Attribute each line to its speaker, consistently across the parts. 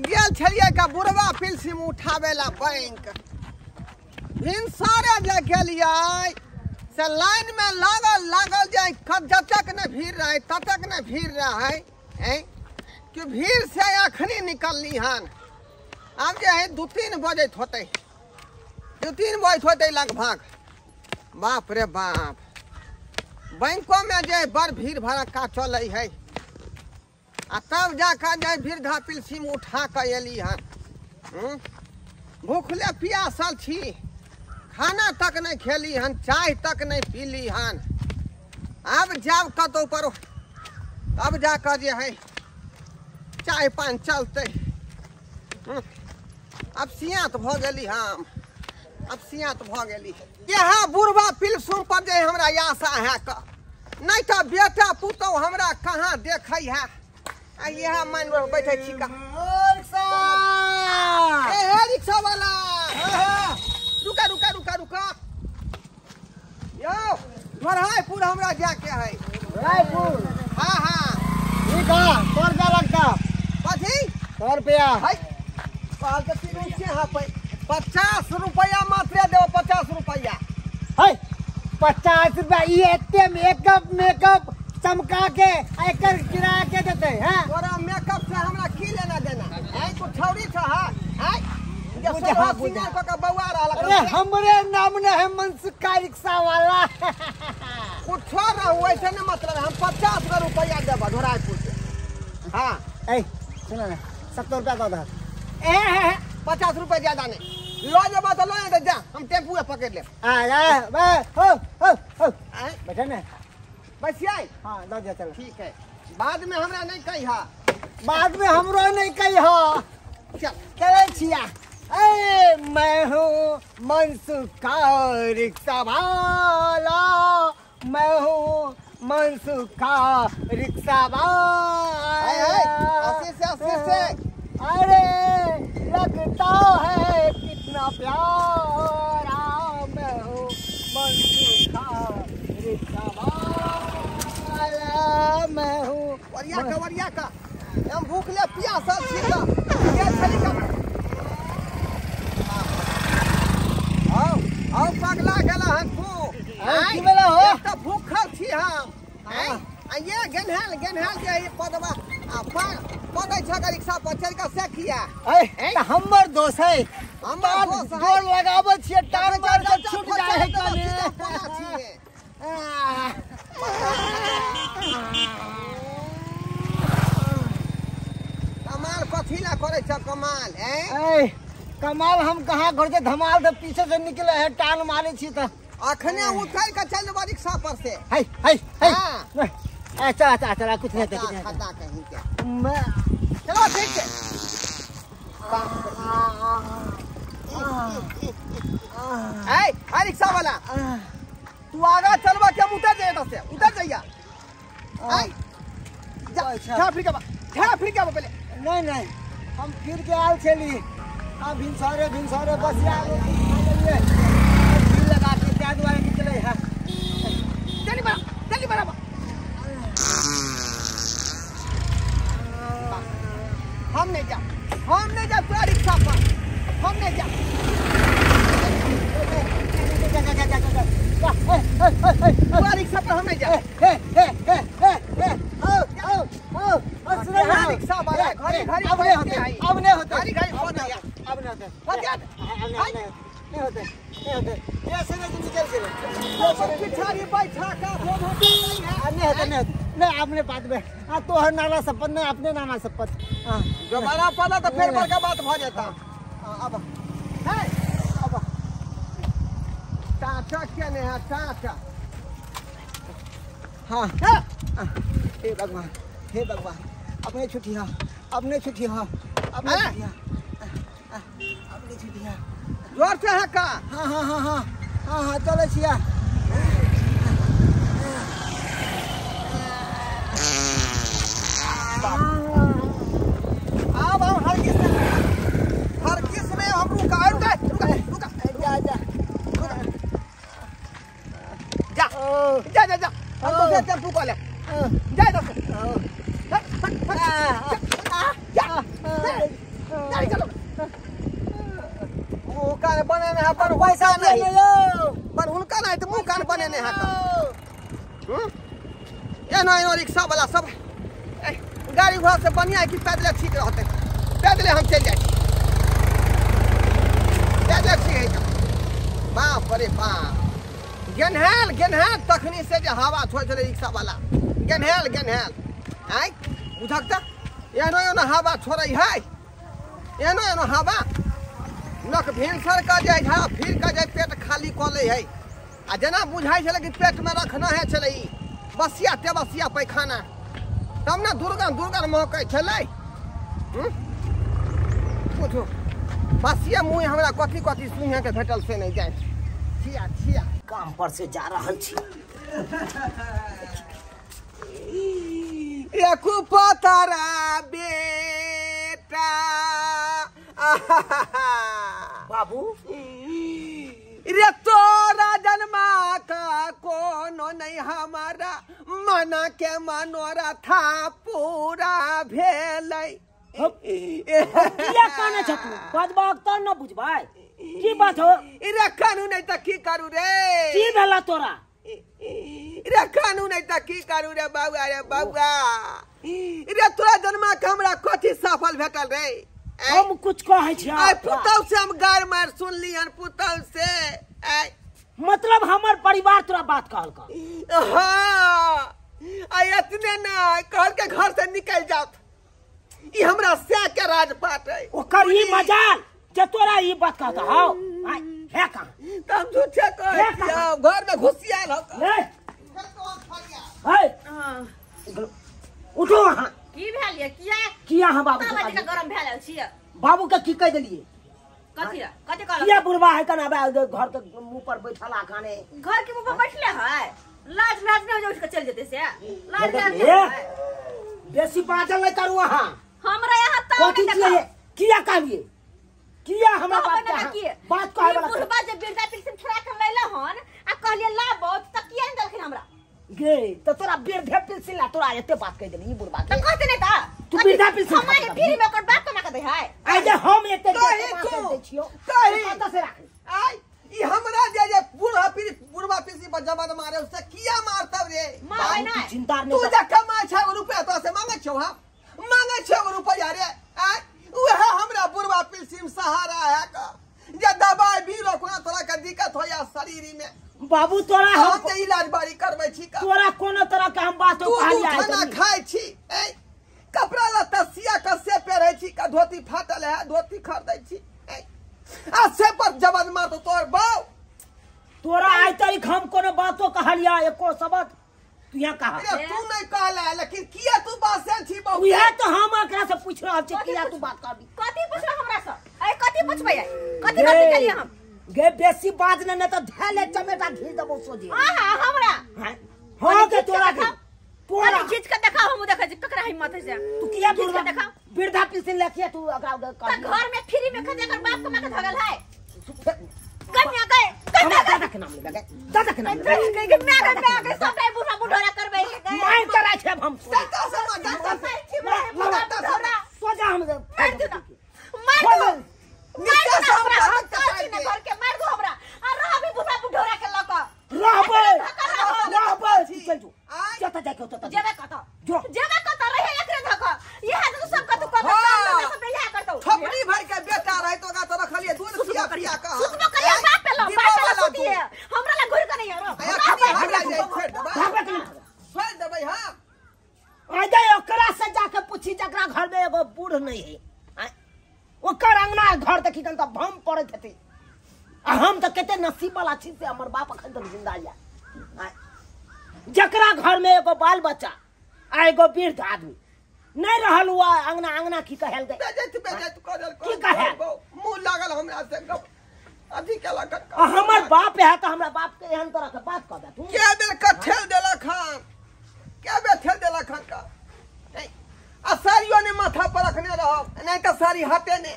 Speaker 1: गेल छलिए का बुढ़वा पिल्सिम उठावेला बैंक भिनसारे जे गेलिए से लाइन में लागल जाए जब तक न भीड़ रहे तब तक न भीड़ रहे कि भीड़ से अखनी निकलनी हन अब जो है 2-3 बजे होते लगभग। बाप रे बाप बैंकों में जो बड़ भीड़ भड़का चल है आ तब जाकर जो भीड़ धा पिल्सिम उठा कर एली हन। भूखले पियासल छी खाना तक नहीं खेली हन चाय तक नहीं पीली हन। अब जब कतौ पर अब जाकर जो है चाय पान चलते। अब सियात भ गली हम अब सियात भ गली यह बुढ़वा पिल्सुम पर जे हमरा आशा है नहीं तो बेटा पुतौ हमरा कहाँ देखै है। यह मन बैठे छी का रिक्शा वाला रुका यो रायपुर हमरा जाके है।
Speaker 2: रायपुर
Speaker 1: हाँ
Speaker 2: ठीक है 100 रुपया लगता
Speaker 1: कथी
Speaker 2: 100 रुपया
Speaker 1: है 50 रुपया मात्र दो 50 रुपया
Speaker 2: है 50 रुपया ये एते मेकअप चमका के एकर किराया के देते हैं।
Speaker 1: तोरा मेकअप से हमरा की लेना देना है तू छौरी छ है
Speaker 2: अरे हमरे नाम न है मनसुखा रिक्शा वाला
Speaker 1: कुछ वैसे न मतलब हम 50 रुपया देब रायपुर से। हाँ
Speaker 2: सुनो ना 70 रुपया का
Speaker 1: 50 रुपया ज्यादा नहीं लो जब तो लो जा हम टेम्पू पकड़ ले
Speaker 2: बैठे ना
Speaker 1: बस
Speaker 2: हाँ लो जा चलो
Speaker 1: ठीक है बाद में हमरा नहीं कही
Speaker 2: बाद में हमरो नहीं कही चले छिया मैं हूँ मनसुखा रिक्शा वाला मैं हूँ मनसुखा रिक्शा वाला
Speaker 1: से
Speaker 2: अरे लगता है कितना प्यारा मैं हूँ मनसुखा रिक्शा वाला मैं हूँ
Speaker 1: वरिया का हम भूखले प्यासा छिका आओ पगला गेला हन तू
Speaker 2: की बेला हो
Speaker 1: त भूखल छी हम ये गनहाल जे ये पदवा पदै छ रिक्शा पर चढ़ के से किया
Speaker 2: त हमर दोस्त है
Speaker 1: हमर दोस्त
Speaker 2: जोर लगाबै छियै टार मार के छूट जाय है कने
Speaker 1: कमाल कथी ला करे छ कमाल
Speaker 2: कमाल हम कहाँ घर से धमाल से पीछे से निकले है टान मारे छी त
Speaker 1: अखने उठै के चल जेबा रिक्शा पर से
Speaker 2: अच्छा कुछ नहीं
Speaker 1: खता कहीं के
Speaker 2: मैं
Speaker 1: चलो ठीक है रिक्शा वाला तू आगा चलबा के उतर जाएगा से उतर जाइया जा फिर के पहले
Speaker 2: नहीं हम फिर के आल चली भिनसारे बस लगा के क्या दुआरे निकले है
Speaker 1: जल्दी बराबर हम नहीं जा पूरा रिक्शा पर हम नहीं जा पूरा रिक्शा पर हम नहीं जा रिक्शा वाला घरे अब नहीं होते
Speaker 2: नहीं होते ऐसे नहीं निकल के
Speaker 1: पिछाड़ी बैठा का
Speaker 2: नहीं अपने बात में तो हर नाला शपथ नहीं अपने नाना शपथ
Speaker 1: जो बड़ा पड़ा तो फिर बड़का बात भ जाता अब है अब टाटा क्या नहीं है टाटा
Speaker 2: हाँ हे भगवान अपने छुट्टी
Speaker 1: जोर से है का
Speaker 2: हाँ चले छिया
Speaker 1: अब हर किस में हम रुका जा हम तो टेम्पू को ले जा बने ने पर
Speaker 2: पैसा
Speaker 1: नहीं
Speaker 2: ले लो
Speaker 1: पर उनका नहीं तो मुंह कान बने ने है ये ना रिक्शा वाला सब गाड़ी घोड़ा से बढ़िया है कि पैदल ठीक रहते पैदले हम चल जाए पैदल ठीक है बाप रे बाप गेनहेल तखनी से जो हवा छोड़ चले रिक्शा वाला गेनहेल आई बुझक त एनो हवा छोड़ै है एनो हवा नक भिनसर का जाए झा फिर का जाए पेट खाली क ले है आ जना बुझाई छले कि पेट में रखना है चले ई बसिया तेबसिया पैखाना तब ना दुर्गन महकै छलै पूछो बसिया मुँह हमरा कथी सुइया के भेटल से नहीं जाए छिया
Speaker 2: काम पर से जा रहल छी
Speaker 1: एकु पतरा बेटा
Speaker 2: बाबू
Speaker 1: रे तोरा जन्मा का कोनो नहीं हमारा मन के मनोरथा पूरा भेलै
Speaker 2: किया काने छतु बजबाक त न बुझबाय की बात हो
Speaker 1: रे कानू नहीं त की करू रे
Speaker 2: की भेला तोरा
Speaker 1: रे कानू नहीं त की करू रे बाबा रे तोरा जन्मा के हमरा कथी सफल भेटल रे
Speaker 2: हम कुछ कहै छी
Speaker 1: आई पुतौ से हम गार मार सुनली हन पुतौ से
Speaker 2: मतलब हमर परिवार तोरा बात कहल का
Speaker 1: हां आई इतने ना कहल के घर से निकल जात ई हमरा से के राजपाट है
Speaker 2: ओकर ई मजाल जे तोरा ई बात कहता हो आई है का
Speaker 1: तम झूठे कह घर में घुसियाल हो
Speaker 2: है उठो हां
Speaker 3: की भेल ये
Speaker 2: किया हम बाबू
Speaker 3: बाबा का गरम भेल छियै
Speaker 2: बाबू के की कह देलिए
Speaker 3: कथि कहल
Speaker 2: किया बुढ़वा है कना घर के मुंह पर बैठला खाने
Speaker 3: घर के मुंह पर बैठले है लाज लाज नहीं हो उठ के चल जेते से लाज लाज
Speaker 2: बेसी बाजल नहीं करू हां
Speaker 3: हमरा यहां त
Speaker 2: कथि किया कहलिए किया हमरा बात कहे वाला
Speaker 3: बुढ़वा जे बेटा पिलसिन छोड़ा के लैला हन आ कहलिए लाबो त किया नहीं देलखिन हमरा
Speaker 2: गे तो तोरा बेरधे पिलसिन ला तोरा एते बात कह देली ई बुढ़वा
Speaker 3: त कहते नहीं ता
Speaker 2: तू बेरधे पिलसिन
Speaker 3: हमारे फ्री में ओकर बात ना कर दे है
Speaker 2: आई जे हम एते दे छियो
Speaker 1: कही
Speaker 2: कत से राख
Speaker 1: आई ई हमरा जे बुढ़वा पिसी पर जबन मारे उससे किया मारतब रे
Speaker 3: मारे ना
Speaker 2: जिंदार
Speaker 1: तू
Speaker 2: नहीं
Speaker 1: जे कमाय 6 रुपया तो से मांगे छौ हम मांगे 6 रुपया रे आई उहे हमरा बुढ़वा पिलसिम सहारा है का जे दवाई बीरो कोना तोरा के दिक्कत होया शरीर में
Speaker 2: बाबू तोरा
Speaker 1: हम ते इलाज बारी करबै छी का
Speaker 2: तोरा कोनो तरह के हम बात कहलिया
Speaker 1: खाना खाय छी कपड़ा लत्ता सिया कसे पहरै छी का धोती फाटल है धोती खरीदै छी आ से पर जबन मार तो तोर बाऊ
Speaker 2: तोरा आई तारीख हम कोनो बातो कहलिया एको शब्द तू यहाँ कहा
Speaker 1: अरे तू नहीं कहला लेकिन किया तू बात से छी बाऊ
Speaker 2: उहे तो हम एकरा से पूछ रहल छी किया तू बात करबी
Speaker 3: कथि पूछला हमरा से ए कथि पूछबै कथि बात करिए हम
Speaker 2: गे बेसी बात न तो धैले चमेटा घी देबो सोझे
Speaker 3: हां हमरा
Speaker 2: हां के तोरा के
Speaker 3: तोरा खींच के देखा हम देखै छी ककरा हिम्मत है से
Speaker 2: तू किया
Speaker 3: खींच के देखा
Speaker 2: बिरधा पिसिन लेके तू एकरा
Speaker 3: त घर में फ्री में खदे कर बाप कमा के धगल है
Speaker 2: कन्या
Speaker 3: गए
Speaker 2: दादा के नाम ले दादा के नाम ले
Speaker 3: के मैं के सब बुढ़ा बुढ़ा करबै
Speaker 2: मार करा छै हम
Speaker 1: सत्ता से
Speaker 2: सोजा हम
Speaker 3: मार दो मार दो हमरा हम काची ने घर के मार दो हमरा आ रहबी बुढ़ा बुढ़ा के लका
Speaker 2: रहबे चल जो जता जाके तता
Speaker 3: जेबे कत
Speaker 2: जो
Speaker 3: जेबे कत रहे एकरे धक यह तो सब कत कत सब यह करतो
Speaker 1: थपड़ी भाई के बेटा रहे तो का तो रखलिए दूध किया पिया का
Speaker 3: सुतबो करिया बाप पे लो सुतिए हमरा ला घुर के नहीं यारो
Speaker 1: छोड़ देबै हम
Speaker 2: आजे ओकरा से जाके पूछी जकरा घर में एगो बूढ़ नहीं है ओकर अंगना घर देखी तन त भम पड़त हेते आ हम त केते नसीब वाला छी से हमर बाप अखन तक जिंदा या जकरा घर में एगो बाल बच्चा आ एगो वृद्ध आदमी नहीं रहल हुआ अंगना की कहल गए
Speaker 1: बेजत करल
Speaker 2: की कहे
Speaker 1: मुंह लागल हमरा से अथी केला कर
Speaker 2: हमर बाप है त हमरा बाप के एहन तरह के बात कह दे तू
Speaker 1: के बेर कठेल देला खान के बेर ठेल देला खान का आ सारियो ने माथा पर रखने रहो नहीं तो सारी हटे ने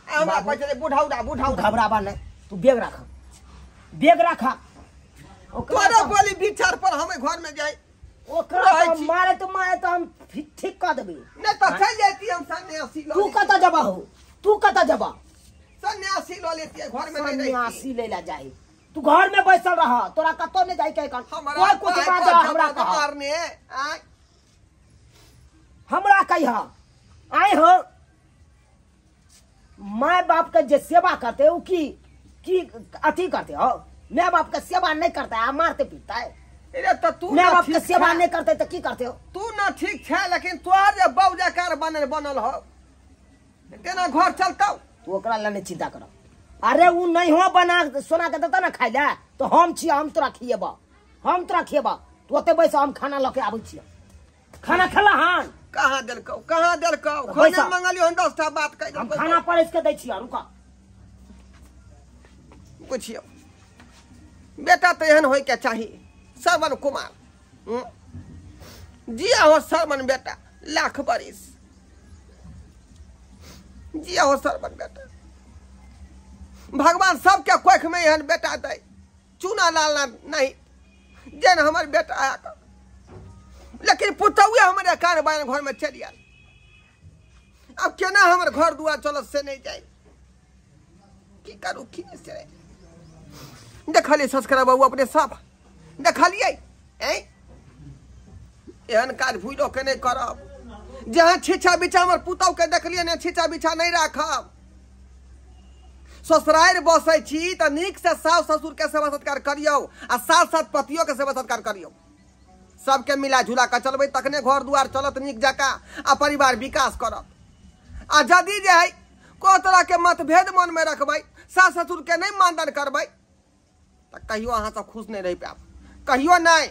Speaker 1: हमरा कहै बुढ़ाउडा
Speaker 2: घबराबा नहीं तू बेग रखा
Speaker 1: तोरा बोली विचार पर हमें घर में जाए
Speaker 2: ओकरा तो मारे तो हम ठीक कर देबे
Speaker 1: नहीं तो चल जाती हम सन्यासी
Speaker 2: तू कत जबा
Speaker 1: सन्यासी लो लेती है घर में नहीं
Speaker 2: सन्यासी ले ला जाए तू घर में बैसल रह तोरा कतो ने जाई के कोई कुछ बात हमरा कह
Speaker 1: मारने आय
Speaker 2: हमरा कहिया आए हो माँ बाप के जे सेवा करते हो की अथी करते हो माँ बाप के सेवा नहीं करता है मारते पीटता है
Speaker 1: अरे तो तू
Speaker 2: माँ बाप के सेवा नहीं करते तो की करते हो
Speaker 1: तू ना ठीक है लेकिन तोहर जे बौजाकार बनल हो तेना घर चलता
Speaker 2: तू ओकरा लने चिंता कर अरे वो नहीं हो बना सोना के देता ना खाई ले तो हम छिया हम तोरा खिएबा तू ओते बैस हम खाना लके आबै छिया खाना खेला हन
Speaker 1: कहाँ देलकौ खाना मंगलियो हम 10 टा बात कह
Speaker 2: हम खाना परस के दै छिया रुका
Speaker 1: पूछियो बेटा तो एहन होय के चाहिए श्रवण कुमार जिया हो श्रवण बेटा लाख बरिस जिया हो श्रवण बेटा भगवान सबके कोख में एहन बेटा दे चूना लालना नहीं जेन हमर बेटा आया लेकिन पुतौए हमारे कार बायन घर में चल आयल अब केना हमर घर दुआर चलत से नहीं जाए की करू की से देखलिए संस्कार बाबू अपने साफ देखलिए एहन काज भूलो के नहीं करब जहाँ छीछा बिछा हमर पुतौ के देखलिए ने छीछा बिछा नहीं राखब ससुराल बसै छी त नीक से सास ससुर के सेवा सत्कार करियो आ साथ साथ पतियों के सेवा सत्कार करियो सबके मिला जुला के चलबै तखने घर दुआर चलत नीक जका आ परिवार विकास करत आ जदी जे है को तरह के मतभेद मन में रखबै सास ससुर के नहीं मानदान करबै त कहियो अहाँ सब खुश नहीं रह पाब कहियो नहीं